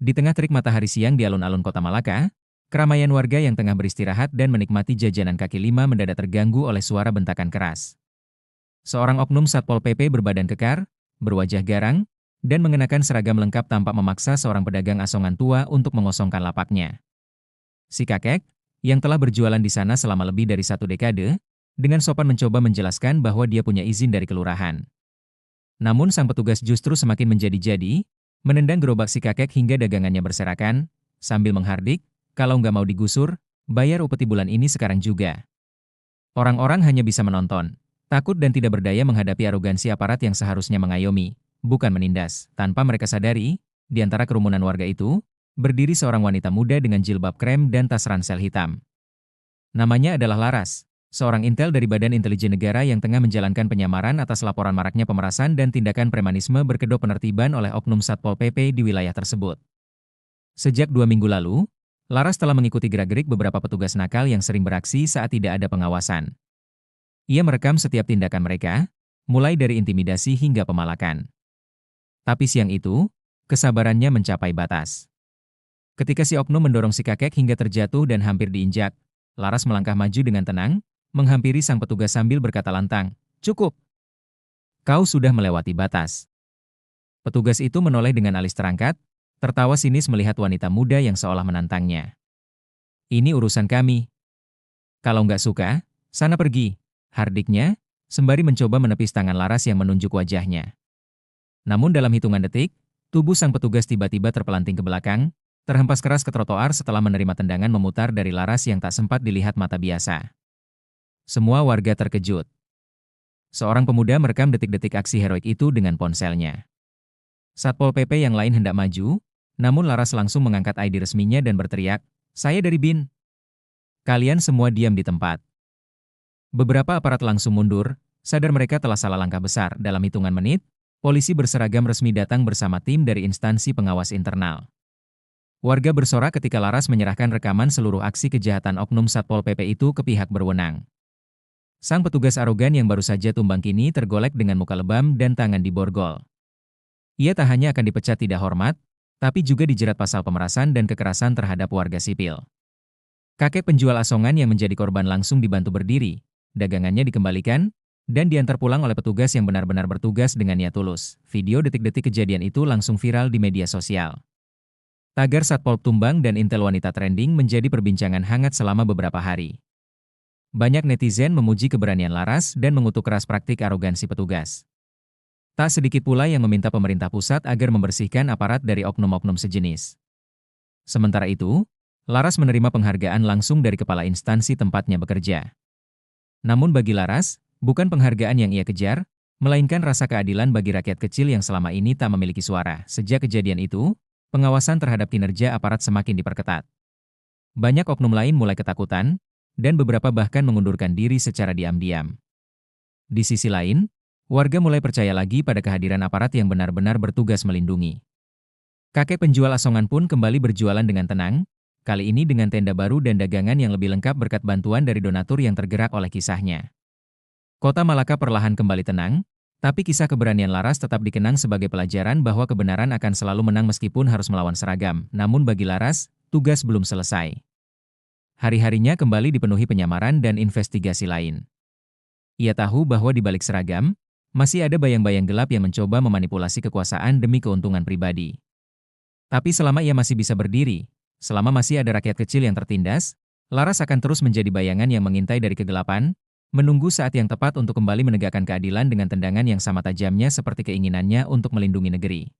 Di tengah terik matahari siang di alun-alun kota Malaka, keramaian warga yang tengah beristirahat dan menikmati jajanan kaki lima mendadak terganggu oleh suara bentakan keras. Seorang oknum Satpol PP berbadan kekar, berwajah garang, dan mengenakan seragam lengkap tampak memaksa seorang pedagang asongan tua untuk mengosongkan lapaknya. Si kakek, yang telah berjualan di sana selama lebih dari 1 dekade, dengan sopan mencoba menjelaskan bahwa dia punya izin dari kelurahan. Namun sang petugas justru semakin menjadi-jadi, menendang gerobak si kakek hingga dagangannya berserakan, sambil menghardik, kalau nggak mau digusur, bayar upeti bulan ini sekarang juga. Orang-orang hanya bisa menonton, takut dan tidak berdaya menghadapi arogansi aparat yang seharusnya mengayomi, bukan menindas. Tanpa mereka sadari, di antara kerumunan warga itu, berdiri seorang wanita muda dengan jilbab krem dan tas ransel hitam. Namanya adalah Laras, seorang intel dari Badan Intelijen Negara yang tengah menjalankan penyamaran atas laporan maraknya pemerasan dan tindakan premanisme berkedok penertiban oleh oknum Satpol PP di wilayah tersebut. Sejak 2 minggu lalu, Laras telah mengikuti gerak-gerik beberapa petugas nakal yang sering beraksi saat tidak ada pengawasan. Ia merekam setiap tindakan mereka, mulai dari intimidasi hingga pemalakan. Tapi siang itu, kesabarannya mencapai batas. Ketika si oknum mendorong si kakek hingga terjatuh dan hampir diinjak, Laras melangkah maju dengan tenang, menghampiri sang petugas sambil berkata lantang, "Cukup. Kau sudah melewati batas." Petugas itu menoleh dengan alis terangkat, tertawa sinis melihat wanita muda yang seolah menantangnya. "Ini urusan kami. Kalau nggak suka, sana pergi," hardiknya, sembari mencoba menepis tangan Laras yang menunjuk wajahnya. Namun dalam hitungan detik, tubuh sang petugas tiba-tiba terpelanting ke belakang, terhempas keras ke trotoar setelah menerima tendangan memutar dari Laras yang tak sempat dilihat mata biasa. Semua warga terkejut. Seorang pemuda merekam detik-detik aksi heroik itu dengan ponselnya. Satpol PP yang lain hendak maju, namun Laras langsung mengangkat ID resminya dan berteriak, "Saya dari BIN. Kalian semua diam di tempat." Beberapa aparat langsung mundur, sadar mereka telah salah langkah besar. Dalam hitungan menit, polisi berseragam resmi datang bersama tim dari instansi pengawas internal. Warga bersorak ketika Laras menyerahkan rekaman seluruh aksi kejahatan oknum Satpol PP itu ke pihak berwenang. Sang petugas arogan yang baru saja tumbang kini tergolek dengan muka lebam dan tangan diborgol. Ia tak hanya akan dipecat tidak hormat, tapi juga dijerat pasal pemerasan dan kekerasan terhadap warga sipil. Kakek penjual asongan yang menjadi korban langsung dibantu berdiri, dagangannya dikembalikan, dan diantar pulang oleh petugas yang benar-benar bertugas dengan niat tulus. Video detik-detik kejadian itu langsung viral di media sosial. Tagar Satpol tumbang dan intel wanita trending menjadi perbincangan hangat selama beberapa hari. Banyak netizen memuji keberanian Laras dan mengutuk keras praktik arogansi petugas. Tak sedikit pula yang meminta pemerintah pusat agar membersihkan aparat dari oknum-oknum sejenis. Sementara itu, Laras menerima penghargaan langsung dari kepala instansi tempatnya bekerja. Namun bagi Laras, bukan penghargaan yang ia kejar, melainkan rasa keadilan bagi rakyat kecil yang selama ini tak memiliki suara. Sejak kejadian itu, pengawasan terhadap kinerja aparat semakin diperketat. Banyak oknum lain mulai ketakutan, dan beberapa bahkan mengundurkan diri secara diam-diam. Di sisi lain, warga mulai percaya lagi pada kehadiran aparat yang benar-benar bertugas melindungi. Kakek penjual asongan pun kembali berjualan dengan tenang, kali ini dengan tenda baru dan dagangan yang lebih lengkap berkat bantuan dari donatur yang tergerak oleh kisahnya. Kota Malaka perlahan kembali tenang, tapi kisah keberanian Laras tetap dikenang sebagai pelajaran bahwa kebenaran akan selalu menang meskipun harus melawan seragam. Namun bagi Laras, tugas belum selesai. Hari-harinya kembali dipenuhi penyamaran dan investigasi lain. Ia tahu bahwa di balik seragam, masih ada bayang-bayang gelap yang mencoba memanipulasi kekuasaan demi keuntungan pribadi. Tapi selama ia masih bisa berdiri, selama masih ada rakyat kecil yang tertindas, Laras akan terus menjadi bayangan yang mengintai dari kegelapan, menunggu saat yang tepat untuk kembali menegakkan keadilan dengan tendangan yang sama tajamnya seperti keinginannya untuk melindungi negeri.